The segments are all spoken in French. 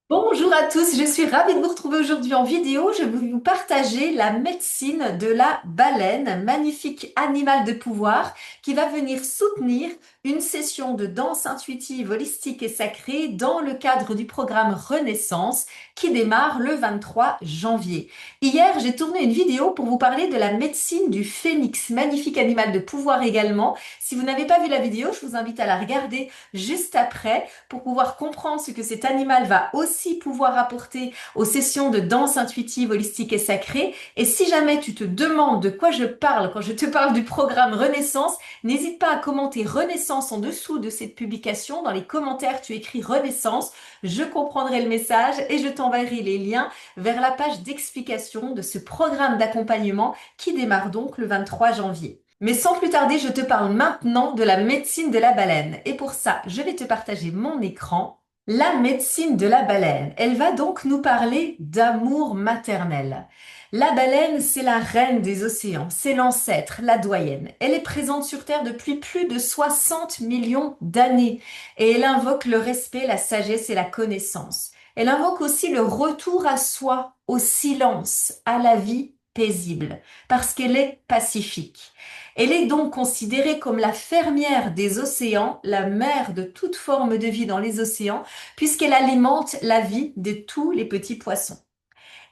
Bonjour à tous, je suis ravie de vous retrouver aujourd'hui en vidéo. Je vais vous partager la médecine de la baleine, magnifique animal de pouvoir qui va venir soutenir une session de danse intuitive, holistique et sacrée dans le cadre du programme Renaissance qui démarre le 23 janvier. Hier, j'ai tourné une vidéo pour vous parler de la médecine du phénix, magnifique animal de pouvoir également. Si vous n'avez pas vu la vidéo, je vous invite à la regarder juste après pour pouvoir comprendre ce que cet animal va aussi pouvoir apporter aux sessions de danse intuitive, holistique et sacrée. Et si jamais tu te demandes de quoi je parle quand je te parle du programme Renaissance, n'hésite pas à commenter Renaissance en dessous de cette publication. Dans les commentaires, tu écris Renaissance. Je comprendrai le message et je t'enverrai les liens vers la page d'explication de ce programme d'accompagnement qui démarre donc le 23 janvier. Mais sans plus tarder, je te parle maintenant de la médecine de la baleine. Et pour ça, je vais te partager mon écran. La médecine de la baleine. Elle va donc nous parler d'amour maternel. La baleine, c'est la reine des océans, c'est l'ancêtre, la doyenne. Elle est présente sur Terre depuis plus de 60 millions d'années et elle invoque le respect, la sagesse et la connaissance. Elle invoque aussi le retour à soi, au silence, à la vie paisible, parce qu'elle est pacifique. Elle est donc considérée comme la fermière des océans, la mère de toute forme de vie dans les océans, puisqu'elle alimente la vie de tous les petits poissons.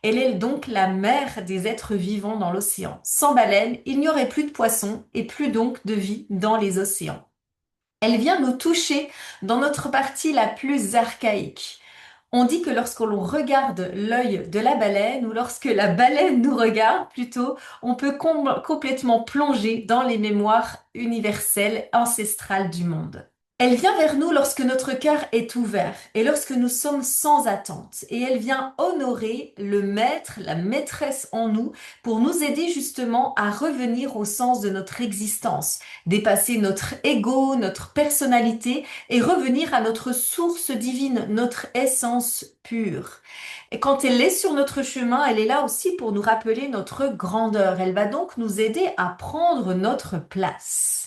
Elle est donc la mère des êtres vivants dans l'océan. Sans baleine, il n'y aurait plus de poissons et plus donc de vie dans les océans. Elle vient nous toucher dans notre partie la plus archaïque. On dit que lorsque l'on regarde l'œil de la baleine, ou lorsque la baleine nous regarde plutôt, on peut complètement plonger dans les mémoires universelles, ancestrales du monde. Elle vient vers nous lorsque notre cœur est ouvert et lorsque nous sommes sans attente. Et elle vient honorer le maître, la maîtresse en nous pour nous aider justement à revenir au sens de notre existence, dépasser notre ego, notre personnalité et revenir à notre source divine, notre essence pure. Et quand elle est sur notre chemin, elle est là aussi pour nous rappeler notre grandeur. Elle va donc nous aider à prendre notre place.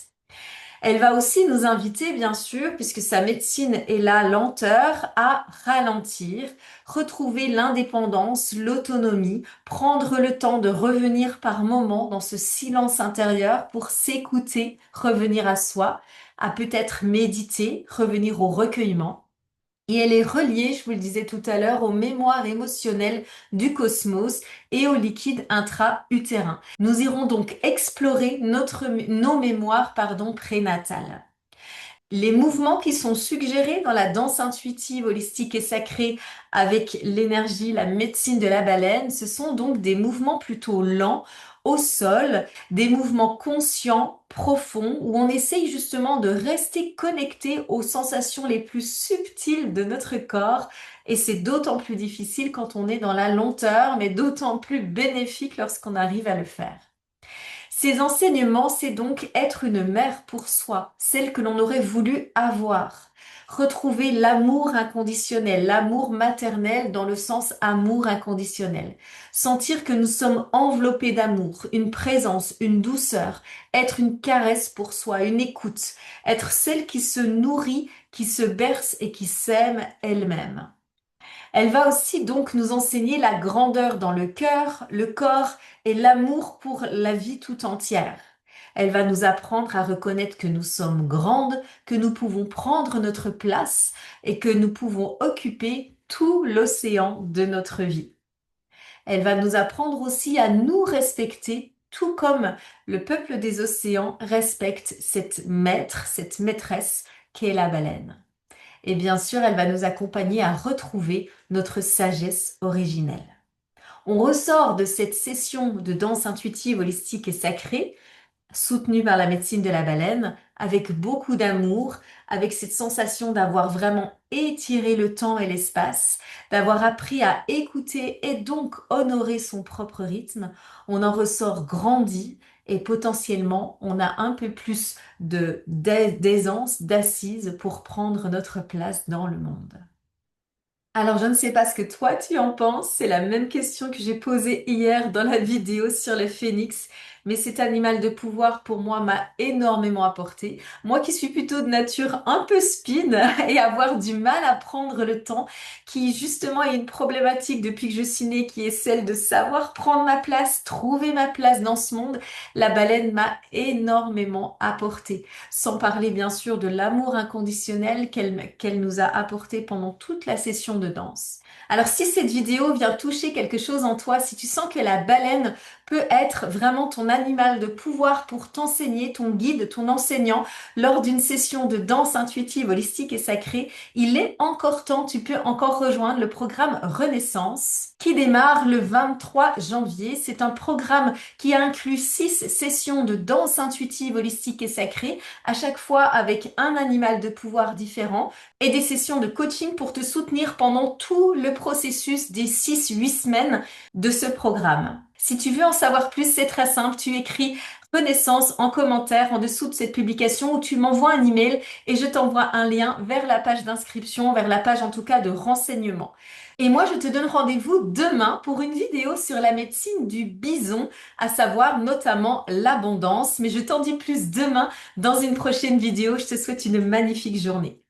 Elle va aussi nous inviter, bien sûr, puisque sa médecine est la lenteur, à ralentir, retrouver l'indépendance, l'autonomie, prendre le temps de revenir par moments dans ce silence intérieur pour s'écouter, revenir à soi, à peut-être méditer, revenir au recueillement. Et elle est reliée, je vous le disais tout à l'heure, aux mémoires émotionnelles du cosmos et au liquide intra-utérin. Nous irons donc explorer nos mémoires, prénatales. Les mouvements qui sont suggérés dans la danse intuitive, holistique et sacrée avec l'énergie, la médecine de la baleine, ce sont donc des mouvements plutôt lents au sol, des mouvements conscients, profonds, où on essaye justement de rester connecté aux sensations les plus subtiles de notre corps. Et c'est d'autant plus difficile quand on est dans la lenteur, mais d'autant plus bénéfique lorsqu'on arrive à le faire. Ces enseignements, c'est donc être une mère pour soi, celle que l'on aurait voulu avoir. Retrouver l'amour inconditionnel, l'amour maternel dans le sens amour inconditionnel. Sentir que nous sommes enveloppés d'amour, une présence, une douceur, être une caresse pour soi, une écoute, être celle qui se nourrit, qui se berce et qui s'aime elle-même. Elle va aussi donc nous enseigner la grandeur dans le cœur, le corps et l'amour pour la vie tout entière. Elle va nous apprendre à reconnaître que nous sommes grandes, que nous pouvons prendre notre place et que nous pouvons occuper tout l'océan de notre vie. Elle va nous apprendre aussi à nous respecter, tout comme le peuple des océans respecte cette maître, cette maîtresse qu'est la baleine. Et bien sûr, elle va nous accompagner à retrouver notre sagesse originelle. On ressort de cette session de danse intuitive, holistique et sacrée, soutenue par la médecine de la baleine, avec beaucoup d'amour, avec cette sensation d'avoir vraiment étiré le temps et l'espace, d'avoir appris à écouter et donc honorer son propre rythme. On en ressort grandi et potentiellement on a un peu plus d'aisance, d'assise pour prendre notre place dans le monde. Alors, je ne sais pas ce que toi tu en penses, c'est la même question que j'ai posée hier dans la vidéo sur le phénix, mais cet animal de pouvoir pour moi m'a énormément apporté. Moi qui suis plutôt de nature un peu speed et avoir du mal à prendre le temps, qui justement a une problématique depuis que je suis née qui est celle de savoir prendre ma place, trouver ma place dans ce monde, la baleine m'a énormément apporté. Sans parler bien sûr de l'amour inconditionnel qu'elle nous a apporté pendant toute la session de danse. Alors si cette vidéo vient toucher quelque chose en toi, si tu sens que la baleine peut être vraiment ton animal de pouvoir pour t'enseigner, ton guide, ton enseignant, lors d'une session de danse intuitive, holistique et sacrée, il est encore temps, tu peux encore rejoindre le programme Renaissance qui démarre le 23 janvier. C'est un programme qui inclut 6 sessions de danse intuitive, holistique et sacrée, à chaque fois avec un animal de pouvoir différent et des sessions de coaching pour te soutenir pendant tout le processus des 6-8 semaines de ce programme. Si tu veux en savoir plus, c'est très simple, tu écris Renaissance en commentaire en dessous de cette publication ou tu m'envoies un email et je t'envoie un lien vers la page d'inscription, vers la page en tout cas de renseignement. Et moi, je te donne rendez-vous demain pour une vidéo sur la médecine du bison, à savoir notamment l'abondance. Mais je t'en dis plus demain dans une prochaine vidéo. Je te souhaite une magnifique journée.